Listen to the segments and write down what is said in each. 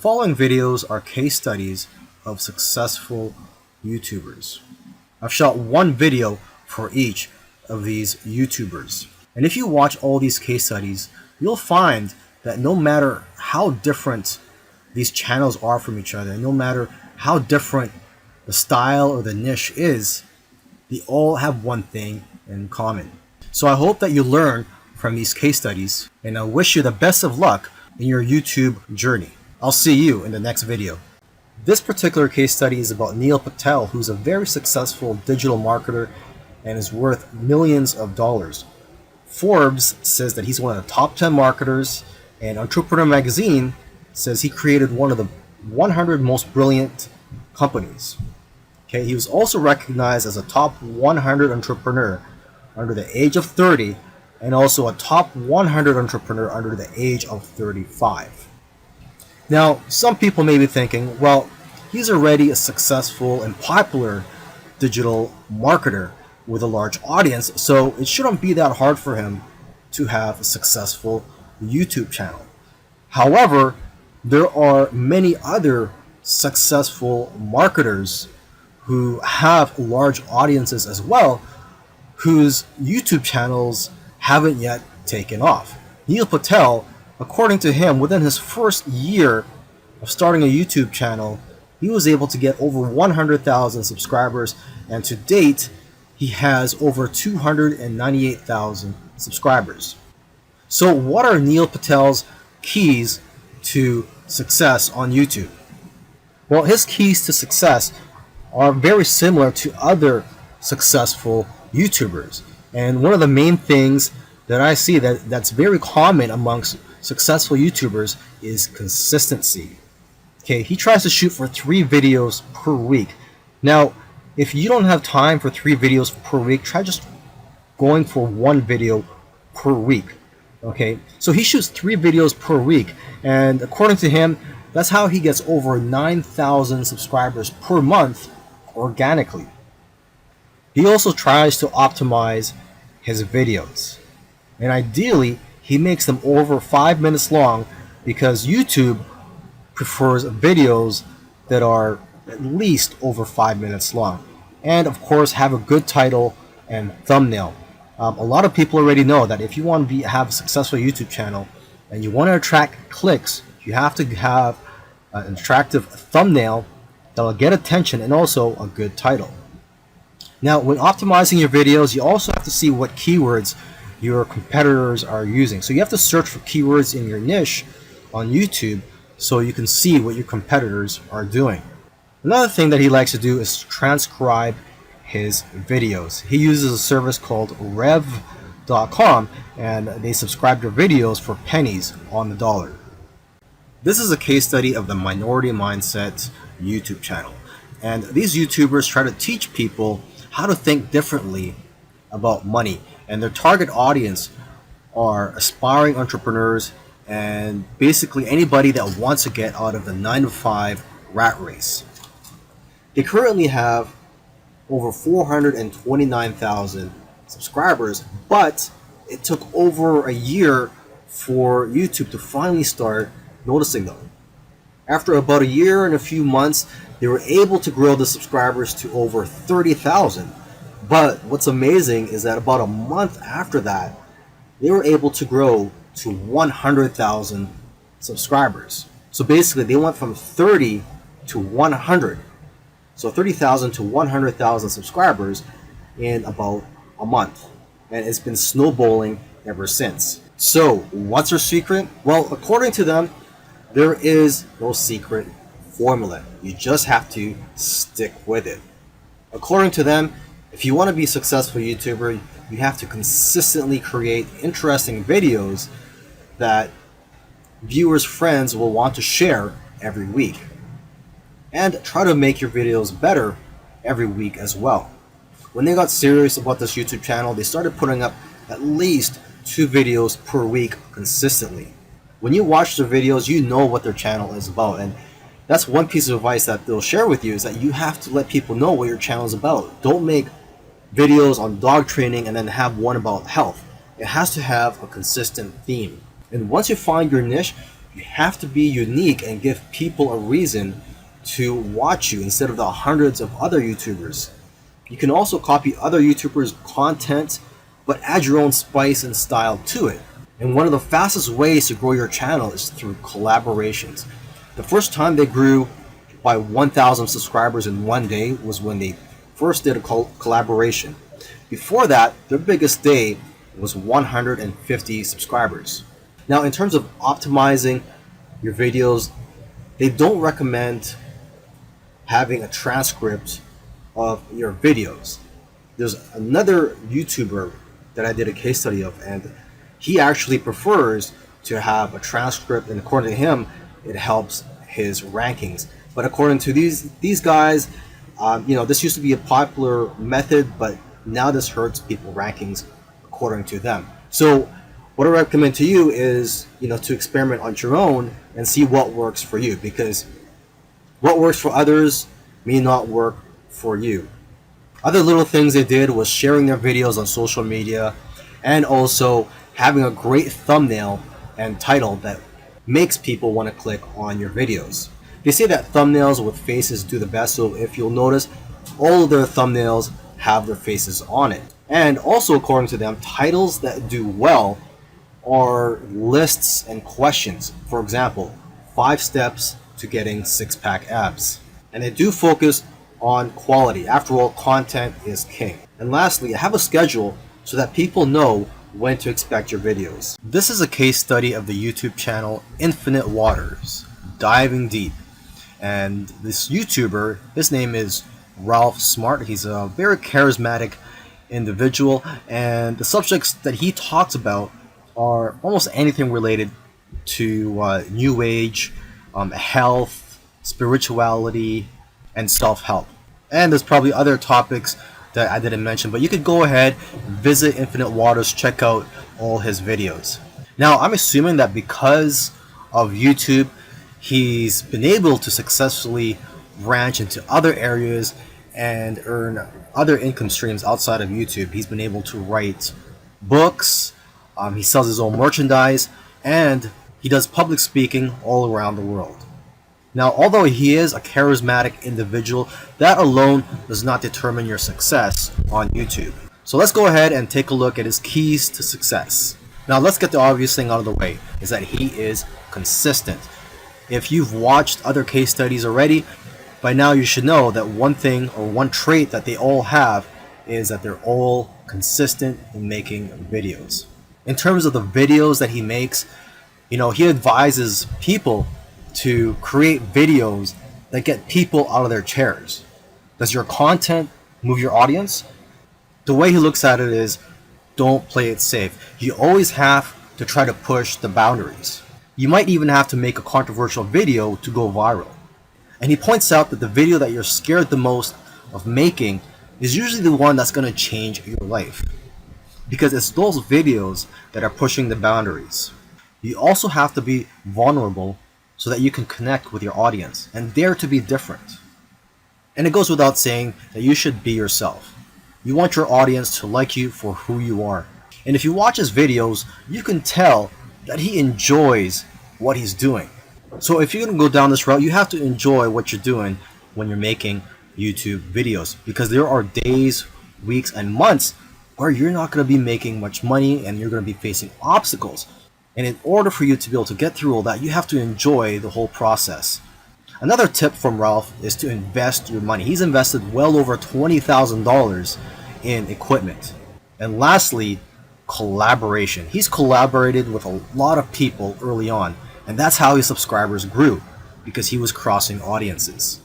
following videos are case studies of successful YouTubers. I've shot one video for each of these YouTubers. And if you watch all these case studies, you'll find that no matter how different these channels are from each other, no matter how different the style or the niche is, they all have one thing in common. So I hope that you learn from these case studies, and I wish you the best of luck in your YouTube journey. I'll see you in the next video. This particular case study is about Neil Patel, who's a very successful digital marketer and is worth millions of dollars. Forbes says that he's one of the top 10 marketers, and Entrepreneur Magazine says he created one of the 100 most brilliant companies. Okay, he was also recognized as a top 100 entrepreneur under the age of 30 and also a top 100 entrepreneur under the age of 35. Now, some people may be thinking, well, he's already a successful and popular digital marketer with a large audience, so it shouldn't be that hard for him to have a successful YouTube channel. However, there are many other successful marketers who have large audiences as well, whose YouTube channels haven't yet taken off. Neil Patel, according to him, within his first year of starting a YouTube channel, he was able to get over 100,000 subscribers, and to date, he has over 298,000 subscribers. So what are Neil Patel's keys to success on YouTube? Well, his keys to success are very similar to other successful YouTubers. And one of the main things that I see that's very common amongst successful YouTubers is consistency. Okay, he tries to shoot for 3 videos per week. Now, if you don't have time for 3 videos per week, try just going for 1 video per week. Okay, so he shoots 3 videos per week, and according to him, that's how he gets over 9,000 subscribers per month organically. He also tries to optimize his videos, and ideally he makes them over 5 minutes long because YouTube prefers videos that are at least over 5 minutes long, and of course have a good title and thumbnail. A lot of people already know that if you want to have a successful YouTube channel and you want to attract clicks, you have to have an attractive thumbnail that'll get attention and also a good title. Now, when optimizing your videos, you also have to see what keywords your competitors are using. So you have to search for keywords in your niche on YouTube so you can see what your competitors are doing. Another thing that he likes to do is transcribe his videos. He uses a service called Rev.com, and they subscribe to videos for pennies on the dollar. This is a case study of the Minority Mindset YouTube channel. And these YouTubers try to teach people how to think differently about money. And their target audience are aspiring entrepreneurs and basically anybody that wants to get out of the 9-to-5 rat race. They currently have over 429,000 subscribers, but it took over a year for YouTube to finally start noticing them. After about a year and a few months, they were able to grow the subscribers to over 30,000. But what's amazing is that about a month after that, they were able to grow to 100,000 subscribers. So basically, they went from 30 to 100. So 30,000 to 100,000 subscribers in about a month. And it's been snowballing ever since. So what's their secret? Well, according to them, there is no secret formula. You just have to stick with it. According to them, if you want to be a successful YouTuber, you have to consistently create interesting videos that viewers' friends will want to share every week. And try to make your videos better every week as well. When they got serious about this YouTube channel, they started putting up at least 2 videos per week consistently. When you watch their videos, you know what their channel is about, and that's one piece of advice that they'll share with you, is that you have to let people know what your channel is about. Don't make videos on dog training and then have one about health. It has to have a consistent theme. And once you find your niche, You have to be unique and give people a reason to watch you instead of the hundreds of other YouTubers. You can also copy other YouTubers' content, but add your own spice and style to it. And one of the fastest ways to grow your channel is through collaborations. The first time they grew by 1,000 subscribers in one day was when they first did a collaboration. Before that, their biggest day was 150 subscribers. Now, in terms of optimizing your videos, they don't recommend having a transcript of your videos. There's another YouTuber that I did a case study of, and he actually prefers to have a transcript, and according to him, it helps his rankings. But according to these guys, this used to be a popular method, but now this hurts people rankings according to them. So what I recommend to you is, to experiment on your own and see what works for you, because what works for others may not work for you. Other little things they did was sharing their videos on social media and also having a great thumbnail and title that makes people want to click on your videos. They say that thumbnails with faces do the best, so if you'll notice, all of their thumbnails have their faces on it. And also, according to them, titles that do well are lists and questions. For example, 5 steps to getting 6-pack abs. And they do focus on quality. After all, content is king. And lastly, have a schedule so that people know when to expect your videos. This is a case study of the YouTube channel Infinite Waters, diving deep. And this YouTuber, his name is Ralph Smart. He's a very charismatic individual, and the subjects that he talks about are almost anything related to New Age, health, spirituality, and self-help. And there's probably other topics that I didn't mention, but you could go ahead, visit Infinite Waters, check out all his videos. Now, I'm assuming that because of YouTube, he's been able to successfully branch into other areas and earn other income streams outside of YouTube. He's been able to write books, he sells his own merchandise, and he does public speaking all around the world. Now, although he is a charismatic individual, that alone does not determine your success on YouTube. So let's go ahead and take a look at his keys to success. Now, let's get the obvious thing out of the way, is that he is consistent. If you've watched other case studies already, by now you should know that one thing or one trait that they all have is that they're all consistent in making videos. In terms of the videos that he makes, he advises people to create videos that get people out of their chairs. Does your content move your audience? The way he looks at it is, don't play it safe. You always have to try to push the boundaries. You might even have to make a controversial video to go viral. And he points out that the video that you're scared the most of making is usually the one that's going to change your life, because it's those videos that are pushing the boundaries. You also have to be vulnerable so that you can connect with your audience and dare to be different. And it goes without saying that you should be yourself. You want your audience to like you for who you are. And if you watch his videos, you can tell that he enjoys what he's doing. So if you're going to go down this route, you have to enjoy what you're doing when you're making YouTube videos, because there are days, weeks, and months where you're not going to be making much money and you're going to be facing obstacles. And in order for you to be able to get through all that, you have to enjoy the whole process. Another tip from Ralph is to invest your money. He's invested well over $20,000 in equipment. And lastly, collaboration. He's collaborated with a lot of people early on, and that's how his subscribers grew, because he was crossing audiences.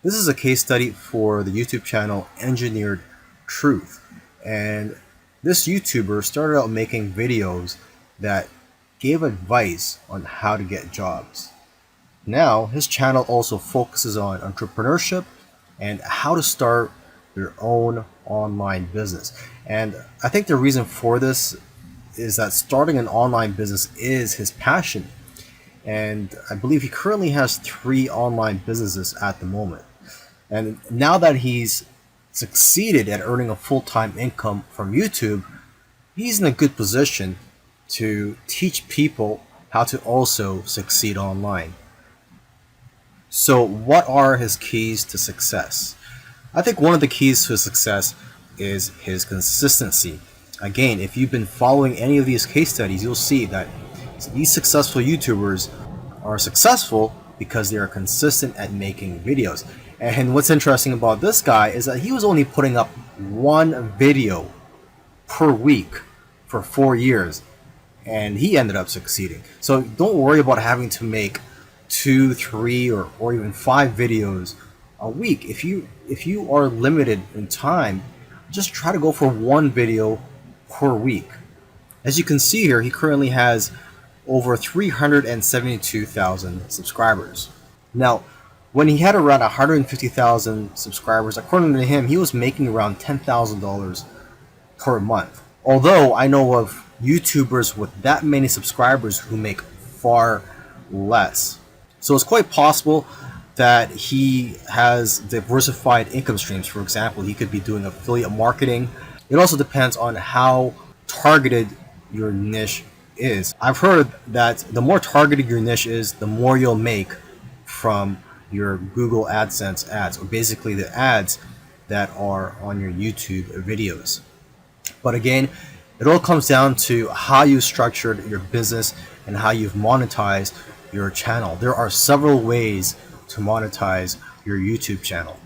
This is a case study for the YouTube channel Engineered Truth. And this YouTuber started out making videos that gave advice on how to get jobs. Now, his channel also focuses on entrepreneurship and how to start your own online business. And I think the reason for this is that starting an online business is his passion. And I believe he currently has 3 online businesses at the moment. And now that he's succeeded at earning a full-time income from YouTube, he's in a good position to teach people how to also succeed online. So what are his keys to success? I think one of the keys to success is his consistency. Again, if you've been following any of these case studies, you'll see that these successful YouTubers are successful because they are consistent at making videos. And what's interesting about this guy is that he was only putting up one video per week for 4 years, and he ended up succeeding. So don't worry about having to make 2, 3, or even 5 videos a week. If you are limited in time, just try to go for one video per week. As you can see here, he currently has over 372,000 subscribers. Now, when he had around 150,000 subscribers, according to him, he was making around $10,000 per month. Although I know of YouTubers with that many subscribers who make far less. So it's quite possible that he has diversified income streams. For example, he could be doing affiliate marketing. It also depends on how targeted your niche is. I've heard that the more targeted your niche is, the more you'll make from your Google AdSense ads, or basically the ads that are on your YouTube videos. But again, it all comes down to how you structured your business and how you've monetized your channel. There are several ways to monetize your YouTube channel.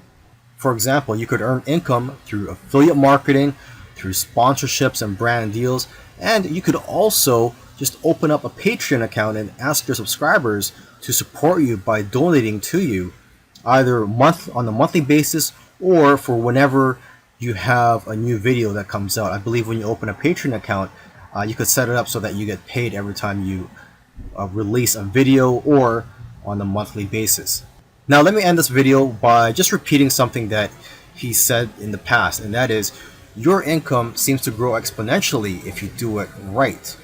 For example, you could earn income through affiliate marketing, through sponsorships and brand deals, and you could also just open up a Patreon account and ask your subscribers to support you by donating to you, either on a monthly basis or for whenever you have a new video that comes out. I believe when you open a Patreon account, you could set it up so that you get paid every time you release a video, or on a monthly basis. Now let me end this video by just repeating something that he said in the past, and that is, your income seems to grow exponentially if you do it right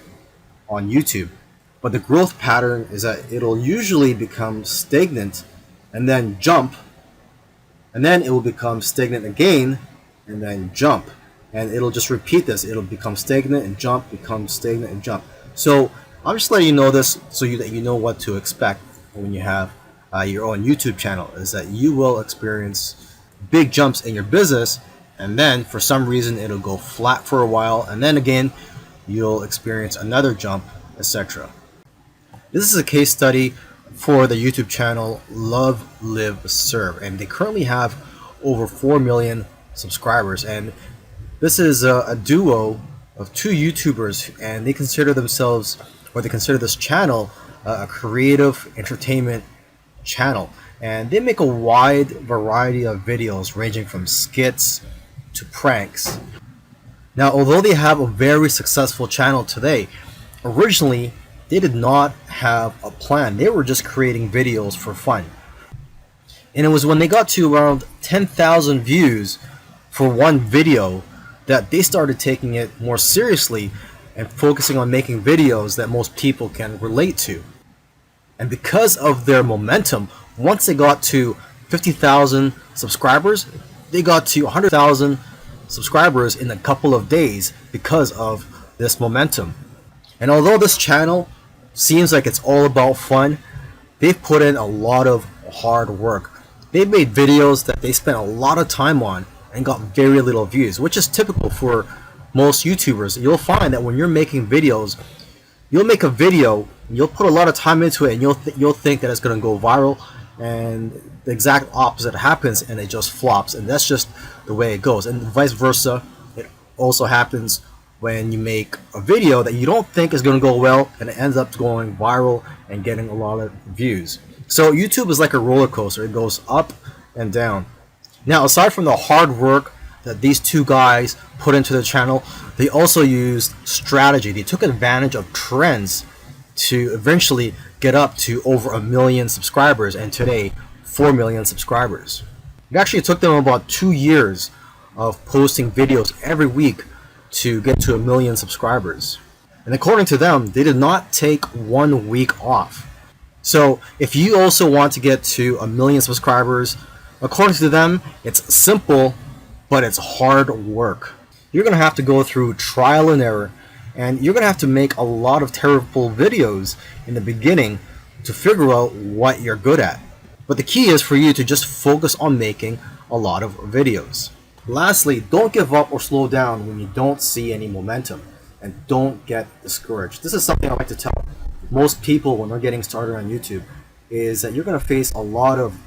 on YouTube. But the growth pattern is that it'll usually become stagnant and then jump, and then it will become stagnant again and then jump, and it'll just repeat this. It'll become stagnant and jump, become stagnant and jump. So I'm just letting you know this so that you know what to expect when you have your own YouTube channel, is that you will experience big jumps in your business, and then for some reason it'll go flat for a while, and then again you'll experience another jump, etc. This is a case study for the YouTube channel Love Live Serve, and they currently have over 4 million subscribers, and this is a duo of 2 YouTubers, and they consider themselves, or they consider this channel, a creative entertainment channel, and they make a wide variety of videos ranging from skits to pranks. Now, although they have a very successful channel today, originally they did not have a plan. They were just creating videos for fun. And it was when they got to around 10,000 views for one video that they started taking it more seriously and focusing on making videos that most people can relate to. And because of their momentum, once they got to 50,000 subscribers, they got to 100,000 subscribers in a couple of days because of this momentum. And although this channel seems like it's all about fun, they've put in a lot of hard work. They've made videos that they spent a lot of time on and got very little views, which is typical for most YouTubers. You'll find that when you're making videos, you'll make a video, you'll put a lot of time into it, and you'll think that it's going to go viral, and the exact opposite happens, and it just flops. And that's just the way it goes. And vice versa, it also happens when you make a video that you don't think is going to go well, and it ends up going viral and getting a lot of views. So YouTube is like a roller coaster. It goes up and down. Now, aside from the hard work that these 2 guys put into the channel, they also used strategy. They took advantage of trends to eventually get up to over 1 million subscribers, and today 4 million subscribers. It actually took them about 2 years of posting videos every week to get to 1 million subscribers. And according to them, they did not take 1 week off. So if you also want to get to 1 million subscribers, according to them, it's simple, but it's hard work. You're going to have to go through trial and error, And you're going to have to make a lot of terrible videos in the beginning to figure out what you're good at. But the key is for you to just focus on making a lot of videos. Lastly, don't give up or slow down when you don't see any momentum, and don't get discouraged. This is something I like to tell most people when they're getting started on YouTube, is that you're going to face a lot of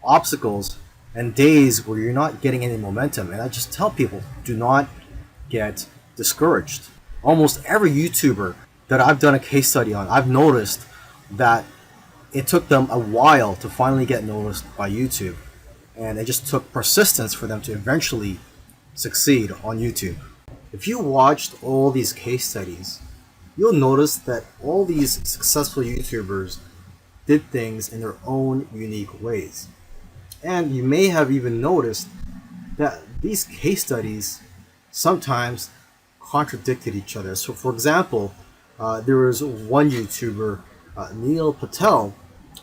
obstacles and days where you're not getting any momentum. And I just tell people, do not get discouraged. Almost every YouTuber that I've done a case study on, I've noticed that it took them a while to finally get noticed by YouTube. And it just took persistence for them to eventually succeed on YouTube. If you watched all these case studies, you'll notice that all these successful YouTubers did things in their own unique ways. And you may have even noticed that these case studies sometimes contradicted each other. So for example, there was one YouTuber, Neil Patel,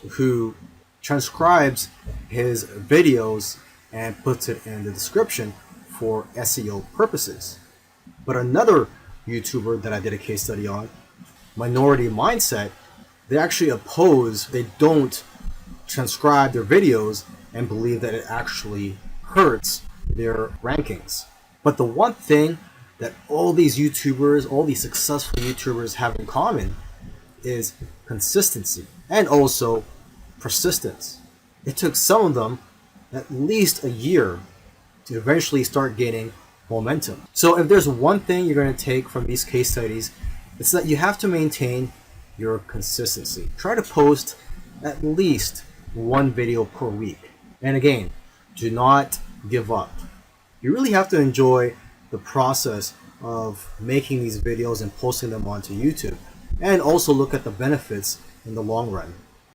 who transcribes his videos and puts it in the description for SEO purposes. But another YouTuber that I did a case study on, Minority Mindset, they actually oppose, they don't transcribe their videos and believe that it actually hurts their rankings. But the one thing that all these YouTubers, all these successful YouTubers have in common is consistency and also persistence. It took some of them at least a year to eventually start gaining momentum. So if there's one thing you're going to take from these case studies, it's that you have to maintain your consistency. Try to post at least one video per week. And again, do not give up. You really have to enjoy the process of making these videos and posting them onto YouTube, and also look at the benefits in the long run.